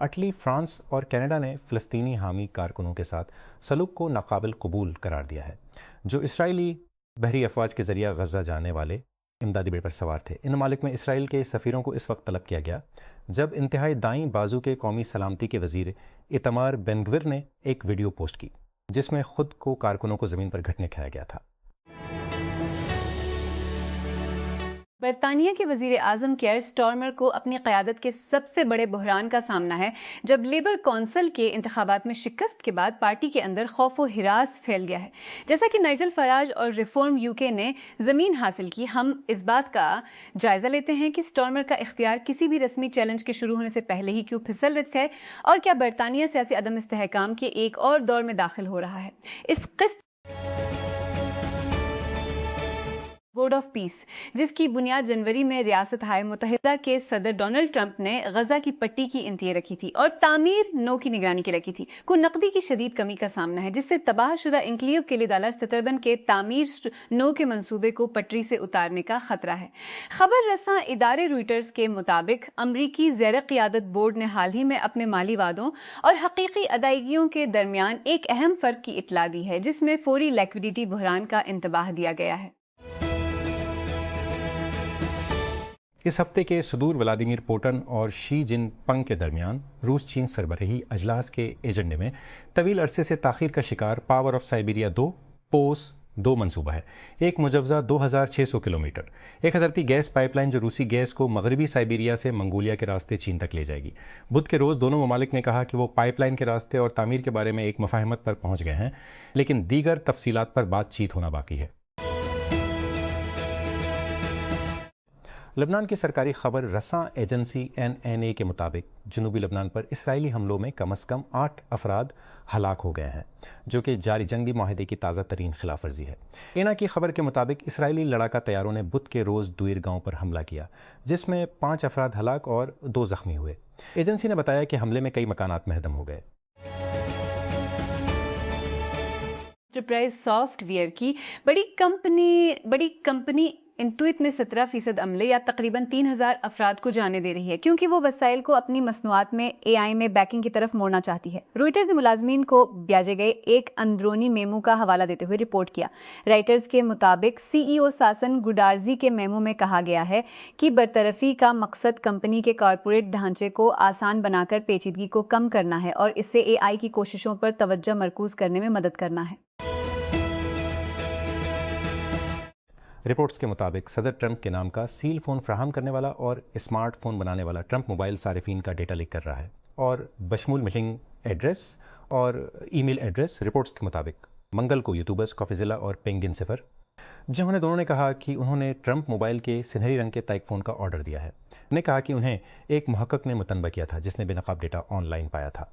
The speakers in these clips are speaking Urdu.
اٹلی، فرانس اور کینیڈا نے فلسطینی حامی کارکنوں کے ساتھ سلوک کو ناقابل قبول قرار دیا ہے جو اسرائیلی بحری افواج کے ذریعہ غزہ جانے والے امدادی بیڑے پر سوار تھے۔ ان ممالک میں اسرائیل کے سفیروں کو اس وقت طلب کیا گیا جب انتہائی دائیں بازو کے قومی سلامتی کے وزیر ایتمار بین گویر نے ایک ویڈیو پوسٹ کی جس میں خود کو کارکنوں کو زمین پر گھٹنے کھایا گیا تھا۔ برطانیہ کے وزیر اعظم کیئر سٹارمر کو اپنی قیادت کے سب سے بڑے بحران کا سامنا ہے جب لیبر کونسل کے انتخابات میں شکست کے بعد پارٹی کے اندر خوف و ہراس پھیل گیا ہے۔ جیسا کہ نائجل فراج اور ریفارم UK نے زمین حاصل کی، ہم اس بات کا جائزہ لیتے ہیں کہ سٹارمر کا اختیار کسی بھی رسمی چیلنج کے شروع ہونے سے پہلے ہی کیوں پھسل رہا ہے اور کیا برطانیہ سیاسی عدم استحکام کے ایک اور دور میں داخل ہو رہا ہے۔ اس قسط بورڈ آف پیس، جس کی بنیاد جنوری میں ریاستہائے متحدہ کے صدر ڈونلڈ ٹرمپ نے غزہ کی پٹی کی انتہا رکھی تھی اور تعمیر نو کی نگرانی کے رکھی تھی، کو نقدی کی شدید کمی کا سامنا ہے جس سے تباہ شدہ انکلیو کے لیے $70 کے تعمیر نو کے منصوبے کو پٹری سے اتارنے کا خطرہ ہے۔ خبر رساں ادارے روئٹرز کے مطابق امریکی زیر قیادت بورڈ نے حال ہی میں اپنے مالی وعدوں اور حقیقی ادائیگیوں کے درمیان ایک اہم فرق کی اطلاع دی ہے جس میں فوری لیکوڈیٹی بحران کا انتباہ دیا گیا ہے۔ اس ہفتے کے صدور ولادیمیر پوٹن اور شی جن پنگ کے درمیان روس چین سربراہی اجلاس کے ایجنڈے میں طویل عرصے سے تاخیر کا شکار پاور آف سائبیریا 2 پوس 2 منصوبہ ہے، ایک مجوزہ 2600 کلومیٹر ایک حضرتی گیس پائپ لائن جو روسی گیس کو مغربی سائبیریا سے منگولیا کے راستے چین تک لے جائے گی۔ بدھ کے روز دونوں ممالک نے کہا کہ وہ پائپ لائن کے راستے اور تعمیر کے بارے میں ایک مفاہمت پر پہنچ گئے ہیں، لیکن دیگر تفصیلات پر بات چیت ہونا باقی ہے۔ لبنان کی سرکاری خبر رساں ایجنسی NNA کے مطابق جنوبی لبنان پر اسرائیلی حملوں میں کم از کم 8 افراد ہلاک ہو گئے ہیں، جو کہ جاری جنگی معاہدے کی تازہ ترین خلاف ورزی ہے۔ اینا کی خبر کے مطابق اسرائیلی لڑاکا طیاروں نے بدھ کے روز دوئر گاؤں پر حملہ کیا جس میں 5 افراد ہلاک اور 2 زخمی ہوئے۔ ایجنسی نے بتایا کہ حملے میں کئی مکانات منہدم ہو گئے۔ انٹرپرائز سافٹ ویئر کی بڑی کمپنی انٹویٹ میں 17% عملے یا تقریباً 3000 افراد کو جانے دے رہی ہے کیونکہ وہ وسائل کو اپنی مصنوعات میں AI میں بیکنگ کی طرف موڑنا چاہتی ہے۔ روئٹرز نے ملازمین کو بھیجے گئے ایک اندرونی میمو کا حوالہ دیتے ہوئے رپورٹ کیا۔ رائٹرز کے مطابق CEO ساسن گوڈارزی کے میمو میں کہا گیا ہے کہ برطرفی کا مقصد کمپنی کے کارپوریٹ ڈھانچے کو آسان بنا کر پیچیدگی کو کم کرنا ہے اور اس سے AI کی کوششوں پر توجہ مرکوز کرنے میں مدد کرنا ہے۔ رپورٹس کے مطابق صدر ٹرمپ کے نام کا سیل فون فراہم کرنے والا اور اسمارٹ فون بنانے والا ٹرمپ موبائل صارفین کا ڈیٹا لیک کر رہا ہے اور بشمول میلنگ ایڈریس اور ای میل ایڈریس۔ رپورٹس کے مطابق منگل کو یوٹیوبرز کافیزیلا اور پینگن صفر، جنہوں نے دونوں نے کہا کہ انہوں نے ٹرمپ موبائل کے سنہری رنگ کے تائک فون کا آرڈر دیا ہے، نے کہا کہ انہیں ایک محقق نے متنبہ کیا تھا جس نے بے نقاب ڈیٹا آن لائن پایا تھا۔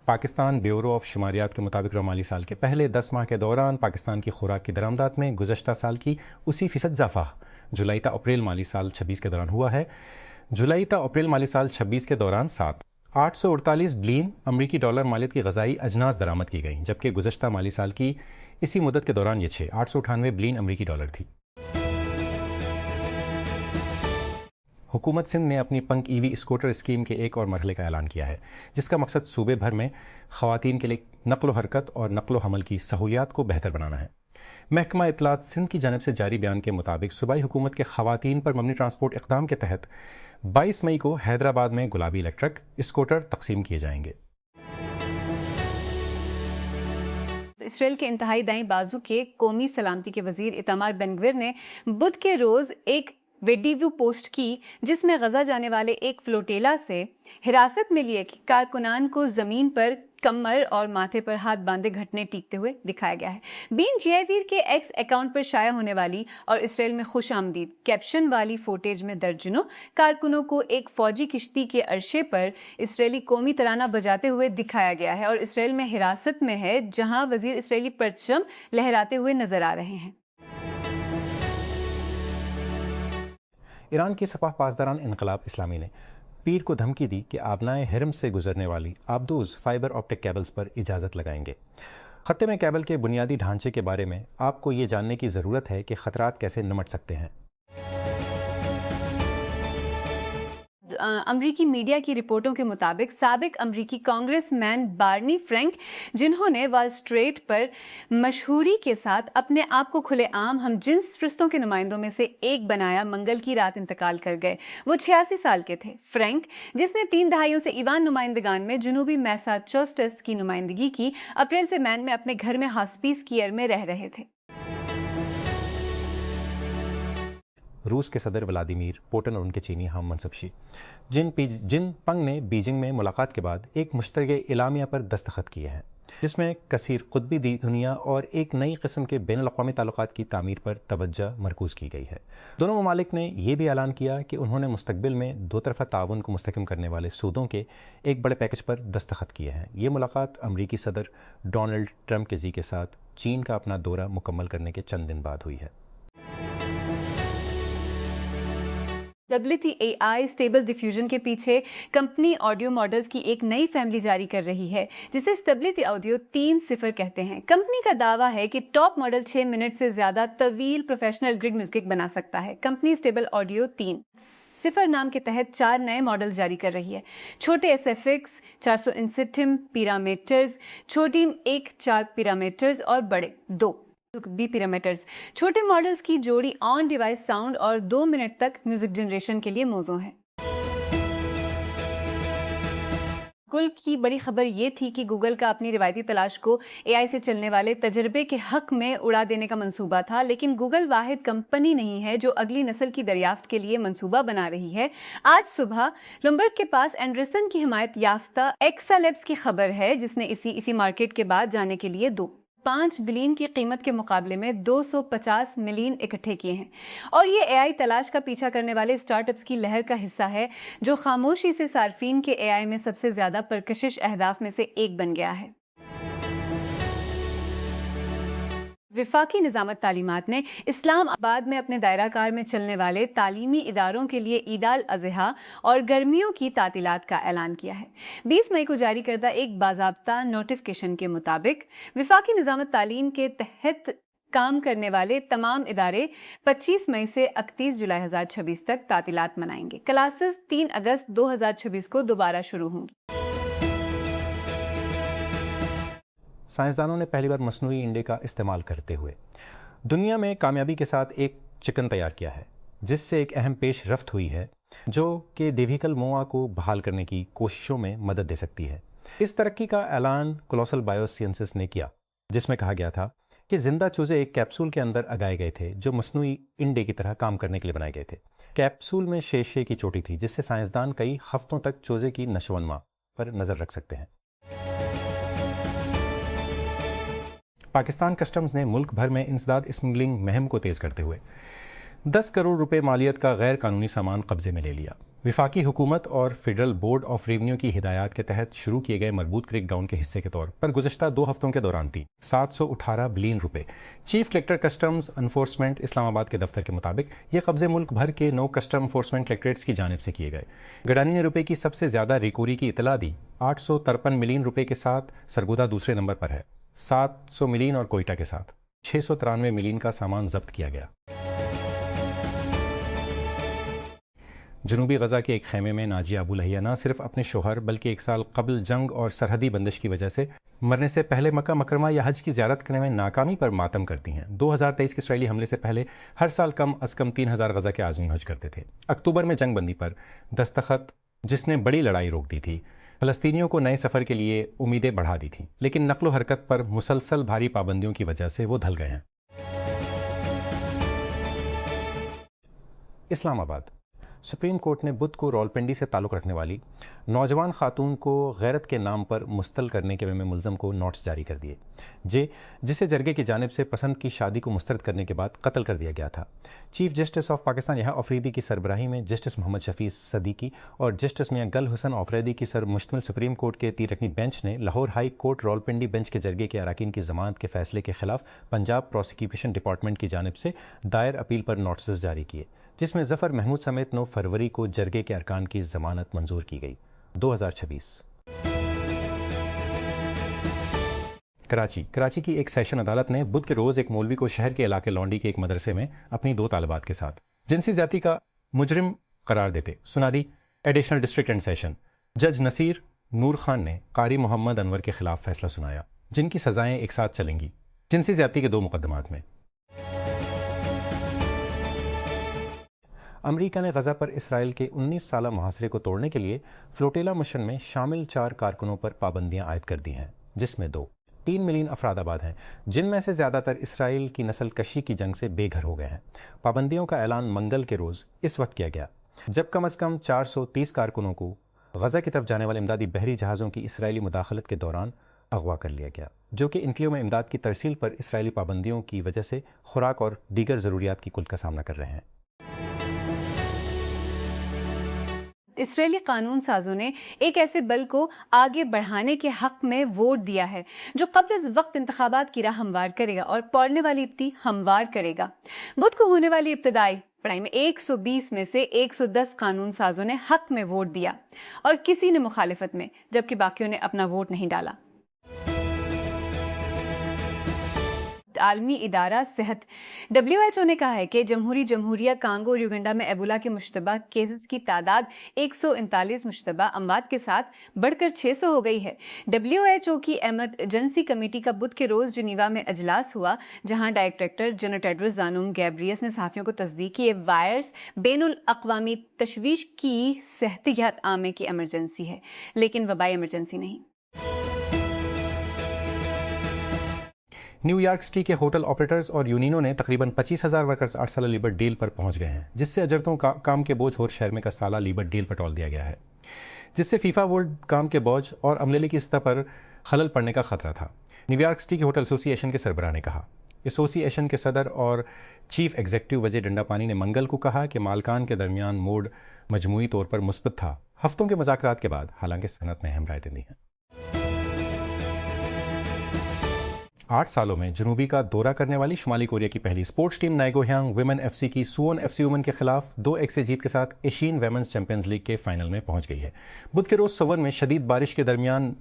پاکستان بیورو آف شماریات کے مطابق مالی سال کے پہلے 10 ماہ کے دوران پاکستان کی خوراک کی درآمدات میں گزشتہ سال کی 80% اضافہ جولائی تا اپریل مالی سال 26 کے دوران ہوا ہے۔ جولائی تا اپریل مالی سال 26 کے دوران 848 بلین امریکی ڈالر مالیت کی غذائی اجناس درآمد کی گئیں، جبکہ گزشتہ مالی سال کی اسی مدت کے دوران یہ 898 بلین امریکی ڈالر تھی۔ حکومت سندھ نے اپنی پنک EV اسکوٹر اسکیم کے ایک اور مرحلے کا اعلان کیا ہے جس کا مقصد صوبے بھر میں خواتین کے لیے نقل و حرکت اور نقل و حمل کی سہولیات کو بہتر بنانا ہے۔ محکمہ اطلاعات سندھ کی جانب سے جاری بیان کے مطابق صوبائی حکومت کے خواتین پر مبنی ٹرانسپورٹ اقدام کے تحت 22 مئی کو حیدرآباد میں گلابی الیکٹرک اسکوٹر تقسیم کیے جائیں گے۔ اسرائیل کے انتہائی دائیں بازو کے قومی سلامتی کے وزیر ایتمار بین گویر نے بدھ کے روز ایک ویڈیو پوسٹ کی جس میں غزہ جانے والے ایک فلوٹیلا سے حراست میں لیے کارکنان کو زمین پر کمر اور ماتھے پر ہاتھ باندھے گھٹنے ٹیکتے ہوئے دکھایا گیا ہے۔ بین جیویر کے ایکس اکاؤنٹ پر شائع ہونے والی اور اسرائیل میں خوش آمدید کیپشن والی فوٹیج میں درجنوں کارکنوں کو ایک فوجی کشتی کے عرشے پر اسرائیلی قومی ترانہ بجاتے ہوئے دکھایا گیا ہے اور اسرائیل میں حراست میں ہے، جہاں وزیر اسرائیلی پرچم لہراتے ہوئے نظر آ رہے ہیں۔ ایران کی سپاہ پاسداران انقلاب اسلامی نے پیر کو دھمکی دی کہ آبنائے حرم سے گزرنے والی آبدوز فائبر آپٹک کیبلز پر اجازت لگائیں گے۔ خطے میں کیبل کے بنیادی ڈھانچے کے بارے میں آپ کو یہ جاننے کی ضرورت ہے کہ خطرات کیسے نمٹ سکتے ہیں۔ امریکی میڈیا کی رپورٹوں کے مطابق سابق امریکی کانگریس مین بارنی فرینک، جنہوں نے وال اسٹریٹ پر مشہوری کے ساتھ اپنے آپ کو کھلے عام ہم جنس فرشتوں کے نمائندوں میں سے ایک بنایا، منگل کی رات انتقال کر گئے۔ وہ 86 سال کے تھے۔ فرینک، جس نے 3 دہائیوں سے ایوان نمائندگان میں جنوبی میساچوسٹس کی نمائندگی کی، اپریل سے مین میں اپنے گھر میں ہاسپیس کیئر میں رہ رہے تھے۔ روس کے صدر ولادیمیر پوٹن اور ان کے چینی ہم منصب شی جن پنگ نے بیجنگ میں ملاقات کے بعد ایک مشترکہ اعلامیہ پر دستخط کیے ہیں، جس میں کثیر قطبی دنیا اور ایک نئی قسم کے بین الاقوامی تعلقات کی تعمیر پر توجہ مرکوز کی گئی ہے۔ دونوں ممالک نے یہ بھی اعلان کیا کہ انہوں نے مستقبل میں دو طرفہ تعاون کو مستحکم کرنے والے سودوں کے ایک بڑے پیکج پر دستخط کیے ہیں۔ یہ ملاقات امریکی صدر ڈونلڈ ٹرمپ کے کے ساتھ چین کا اپنا دورہ مکمل کرنے کے چند دن بعد ہوئی ہے۔ WTAI اسٹیبل ڈیفیوژن کے پیچھے کمپنی آڈیو ماڈلز کی ایک نئی فیملی جاری کر رہی ہے، جسے اسٹیبلٹی آڈیو 3.0 کہتے ہیں۔ کمپنی کا دعویٰ ہے کہ ٹاپ ماڈل 6 منٹ سے زیادہ طویل پروفیشنل گرڈ میوزک بنا سکتا ہے۔ کمپنی اسٹیبل آڈیو 3.0 نام کے تحت 4 نئے ماڈل جاری کر رہی ہے۔ چھوٹے SFX 459 پیرامیٹرز، چھوٹی 1.4 پیرامیٹرز اور بڑے 2 پیرامیٹرز۔ چھوٹے ماڈلز کی جوڑی آن ڈیوائس ساؤنڈ اور 2 منٹ تک میوزک جنریشن کے لیے موزوں ہے۔ گوگل کی بڑی خبر یہ تھی کہ گوگل کا اپنی روایتی تلاش کو AI سے چلنے والے تجربے کے حق میں اڑا دینے کا منصوبہ تھا، لیکن گوگل واحد کمپنی نہیں ہے جو اگلی نسل کی دریافت کے لیے منصوبہ بنا رہی ہے۔ آج صبح لومبرگ کے پاس اینڈرسن کی حمایت یافتہ ایکسالیبس کی خبر ہے، جس نے اسی مارکیٹ کے بعد جانے کے لیے 5 بلین کی قیمت کے مقابلے میں 250 ملین اکٹھے کیے ہیں، اور یہ AI تلاش کا پیچھا کرنے والے اسٹارٹ اپس کی لہر کا حصہ ہے، جو خاموشی سے صارفین کے AI میں سب سے زیادہ پرکشش اہداف میں سے ایک بن گیا ہے۔ وفاقی نظامت تعلیمات نے اسلام آباد میں اپنے دائرہ کار میں چلنے والے تعلیمی اداروں کے لیے عید الاضحیٰ اور گرمیوں کی تعطیلات کا اعلان کیا ہے۔ 20 مئی کو جاری کردہ ایک باضابطہ نوٹیفکیشن کے مطابق وفاقی نظامت تعلیم کے تحت کام کرنے والے تمام ادارے 25 مئی سے 31 جولائی 2026 تک تعطیلات منائیں گے۔ کلاسز 3 اگست 2026 کو دوبارہ شروع ہوں گی۔ سائنسدانوں نے پہلی بار مصنوعی انڈے کا استعمال کرتے ہوئے دنیا میں کامیابی کے ساتھ ایک چکن تیار کیا ہے، جس سے ایک اہم پیش رفت ہوئی ہے جو کہ دیویکل موآ کو بحال کرنے کی کوششوں میں مدد دے سکتی ہے۔ اس ترقی کا اعلان کولوسل بائیو سائنسز نے کیا، جس میں کہا گیا تھا کہ زندہ چوزے ایک کیپسول کے اندر اگائے گئے تھے جو مصنوعی انڈے کی طرح کام کرنے کے لیے بنائے گئے تھے۔ کیپسول میں شیشے کی چوٹی تھی، جس سے سائنسدان کئی ہفتوں تک چوزے کی نشو و نما پر نظر رکھ سکتے ہیں۔ پاکستان کسٹمز نے ملک بھر میں انسداد اسمگلنگ مہم کو تیز کرتے ہوئے 10 کروڑ روپے مالیت کا غیر قانونی سامان قبضے میں لے لیا۔ وفاقی حکومت اور فیڈرل بورڈ آف ریونیو کی ہدایات کے تحت شروع کیے گئے مربوط کریک ڈاؤن کے حصے کے طور پر گزشتہ 2 ہفتوں کے دوران 718 بلین روپے۔ چیف کلکٹر کسٹمز انفورسمنٹ اسلام آباد کے دفتر کے مطابق یہ قبضے ملک بھر کے 9 کسٹم انفورسمنٹ کلکٹریٹس کی جانب سے کیے گئے۔ گڈانی نے روپے کی سب سے زیادہ ریکوری کی اطلاع دی، 853 ملین روپے کے ساتھ سرگودا دوسرے نمبر پر ہے، 700 ملین اور کوئٹہ کے ساتھ 693 ملین کا سامان ضبط کیا گیا۔ جنوبی غزہ کے ایک خیمے میں ناجیہ ابو لہیہ نہ صرف اپنے شوہر بلکہ 1 سال قبل جنگ اور سرحدی بندش کی وجہ سے مرنے سے پہلے مکہ مکرمہ یا حج کی زیارت کرنے میں ناکامی پر ماتم کرتی ہیں۔ 2023 کے اسرائیلی حملے سے پہلے ہر سال کم از کم 3000 غزہ کے عازمین حج کرتے تھے۔ اکتوبر میں جنگ بندی پر دستخط، جس نے بڑی لڑائی روک دی تھی، فلسطینیوں کو نئے سفر کے لیے امیدیں بڑھا دی تھیں، لیکن نقل و حرکت پر مسلسل بھاری پابندیوں کی وجہ سے وہ ڈھل گئے ہیں۔ اسلام آباد سپریم کورٹ نے بدھ کو راولپنڈی سے تعلق رکھنے والی نوجوان خاتون کو غیرت کے نام پر مستل کرنے کے میں ملزم کو نوٹس جاری کر دیے، جسے جرگے کی جانب سے پسند کی شادی کو مسترد کرنے کے بعد قتل کر دیا گیا تھا۔ چیف جسٹس آف پاکستان یحییٰ آفریدی کی سربراہی میں جسٹس محمد شفیع صدیقی اور جسٹس میاں گل حسن آفریدی کی سر مشتمل سپریم کورٹ کے 3 رکنی بینچ نے Lahore high court Rawalpindi bench کے جرگے کے اراکین کی ضمانت کے فیصلے کے خلاف پنجاب پروسیکیوشن ڈپارٹمنٹ کی جانب سے دائر اپیل پر نوٹسز جاری کیے، جس میں ظفر محمود سمیت 9 فروری کو جرگے کے ارکان کی ضمانت منظور کی گئی۔ 2026 کراچی کی ایک سیشن عدالت نے بدھ کے روز ایک مولوی کو شہر کے علاقے لونڈی کے ایک مدرسے میں اپنی 2 طالبات کے ساتھ جنسی زیادتی کا مجرم قرار دیتے سنا the additional district and session جج نصیر نور خان نے قاری محمد انور کے خلاف فیصلہ سنایا، جن کی سزائیں ایک ساتھ چلیں گی جنسی زیادتی کے 2 مقدمات میں۔ امریکہ نے غزہ پر اسرائیل کے 19 سالہ محاصرے کو توڑنے کے لیے فلوٹیلا مشن میں شامل 4 کارکنوں پر پابندیاں عائد کر دی ہیں، جس میں 3 ملین افراد آباد ہیں، جن میں سے زیادہ تر اسرائیل کی نسل کشی کی جنگ سے بے گھر ہو گئے ہیں۔ پابندیوں کا اعلان منگل کے روز اس وقت کیا گیا جب کم از کم 430 کارکنوں کو غزہ کی طرف جانے والے امدادی بحری جہازوں کی اسرائیلی مداخلت کے دوران اغوا کر لیا گیا، جو کہ انکلیو میں امداد کی ترسیل پر اسرائیلی پابندیوں کی وجہ سے خوراک اور دیگر ضروریات کی کل کا سامنا کر رہے ہیں۔ اسرائیلی قانون سازوں نے ایک ایسے بل کو آگے بڑھانے کے حق میں ووٹ دیا ہے جو قبل از وقت انتخابات کی راہ ہموار کرے گا اور پڑنے والی ابتدائی ہموار کرے گا۔ بدھ کو ہونے والی ابتدائی پڑھائی میں 120 میں سے 110 قانون سازوں نے حق میں ووٹ دیا اور کسی نے مخالفت میں، جبکہ باقیوں نے اپنا ووٹ نہیں ڈالا۔ عالمی ادارہ صحت WHO نے کہا ہے کہ جمہوریہ کانگو اور یوگنڈا میں ایبولا کے مشتبہ کیسز کی تعداد 139 مشتبہ اموات کے ساتھ بڑھ کر 600 ہو گئی ہے۔ WHO کی ایمرجنسی کمیٹی کا بدھ کے روز جنیوا میں اجلاس ہوا، جہاں ڈائریکٹر جنرل ٹیڈروس ادھانوم گیبریئس نے صحافیوں کو تصدیق کی یہ وائرس بین الاقوامی تشویش کی صحتیات عامہ کی ایمرجنسی ہے، لیکن وبائی ایمرجنسی نہیں۔ نیو یارک سٹی کے ہوٹل آپریٹرز اور یونینوں نے تقریباً 25,000 ورکرز 8 سالہ لیبر ڈیل پر پہنچ گئے ہیں، جس سے اجرتوں کام کے بوجھ اور شہر میں کا سالہ لیبر ڈیل پر ٹال دیا گیا ہے، جس سے فیفا ورلڈ کام کے بوجھ اور عملے کی سطح پر خلل پڑنے کا خطرہ تھا۔ نیو یارک سٹی کے ہوٹل ایسوسی ایشن کے سربراہ نے کہا۔ ایسوسی ایشن کے صدر اور چیف ایگزیکٹو وجے ڈنڈا پانی نے منگل کو کہا کہ مالکان کے درمیان موڈ مجموعی طور پر مثبت تھا، ہفتوں کے مذاکرات کے بعد، حالانکہ صنعت نے اہم رائے دی ہیں۔ 8 سالوں میں جنوبی کا دورہ کرنے والی شمالی کوریا کی پہلی اسپورٹس ٹیم نائگو ہیانگ ویمن FC کی سوون FC وومن کے خلاف 2-1 سے جیت کے ساتھ ایشین ویمنز چیمپئنز لیگ کے فائنل میں پہنچ گئی ہے۔ بدھ کے روز سوون میں شدید بارش کے درمیان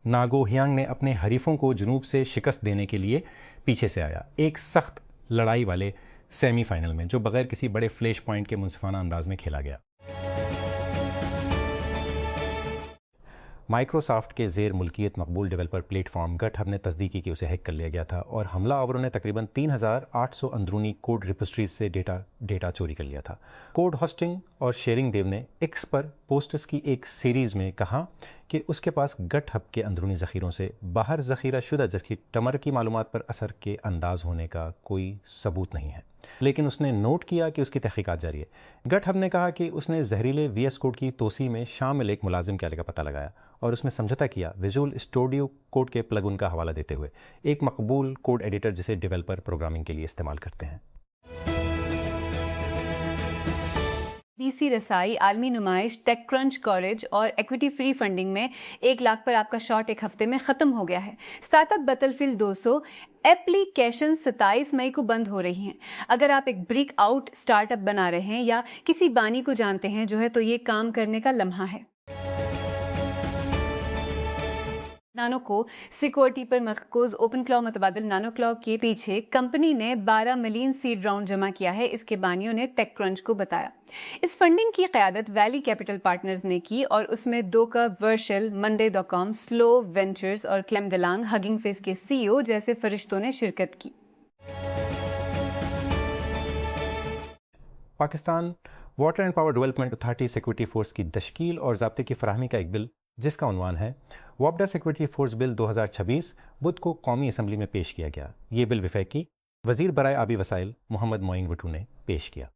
ناگو ہیانگ نے اپنے حریفوں کو جنوب سے شکست دینے کے لیے پیچھے سے آیا، ایک سخت لڑائی والے سیمی فائنل میں جو بغیر کسی بڑے فلیش پوائنٹ کے منصفانہ انداز میں کھیلا گیا۔ مائیکروسافٹ کے زیر ملکیت مقبول ڈیولپر پلیٹ فارم گٹ ہب نے تصدیق کی کہ اسے ہیک کر لیا گیا تھا اور حملہ آوروں نے تقریباً 3,800 اندرونی کوڈ ریپوزیٹریز سے ڈیٹا چوری کر لیا تھا۔ کوڈ ہوسٹنگ اور شیئرنگ دیو نے ایکس پر پوسٹس کی ایک سیریز میں کہا کہ اس کے پاس گٹ ہب کے اندرونی ذخیروں سے باہر ذخیرہ شدہ جسکی ٹمر کی معلومات پر اثر کے انداز ہونے کا کوئی ثبوت نہیں ہے، لیکن اس نے نوٹ کیا کہ اس کی تحقیقات جاری ہے۔ گٹ ہب نے کہا کہ اس نے زہریلے VS کوڈ کی توسیع میں شامل ایک ملازم کے آلے کا پتہ لگایا اور اس میں سمجھوتا کیا ویژول اسٹوڈیو کوڈ کے پلگ ان کا حوالہ دیتے ہوئے، ایک مقبول کوڈ ایڈیٹر جسے ڈیولپر پروگرامنگ کے لیے استعمال کرتے ہیں۔ BC رسائی عالمی نمائش ٹیک کرنچ کوریج اور ایکویٹی فری فنڈنگ میں 1 لاکھ پر آپ کا شاٹ ایک ہفتے میں ختم ہو گیا ہے۔ Start up battle field 200 application 27 مئی کو بند ہو رہی ہیں۔ اگر آپ ایک بریک آؤٹ اسٹارٹ اپ بنا رہے ہیں یا کسی بانی کو جانتے ہیں جو ہے تو یہ کام کرنے کا لمحہ ہے۔ نانو کو سیکورٹی پر مرکوز اوپن کلاؤ متبادل نانو کلاؤ کے پیچھے کمپنی نے 12 ملین سیڈ راؤنڈ جمع کیا ہے، اس کے بانیوں نے ٹیک کرنچ کو بتایا۔ اس فنڈنگ کی قیادت ویلی کیپٹل پارٹنرز نے کی اور اس میں دوکا ورشل، Monday.com، سلو وینچرز اور کلیم دلانگ ہگنگ فیس کے CEO جیسے فرشتوں نے شرکت کی۔ Pakistan water and power development authority security force کی تشکیل اور ضابطے کی فراہمی کا ایک بل جس کا عنوان ہے وابڈا سیکورٹی فورس بل 2026 بدھ کو قومی اسمبلی میں پیش کیا گیا۔ یہ بل وفاقی وزیر برائے آبی وسائل محمد معین وٹو نے پیش کیا۔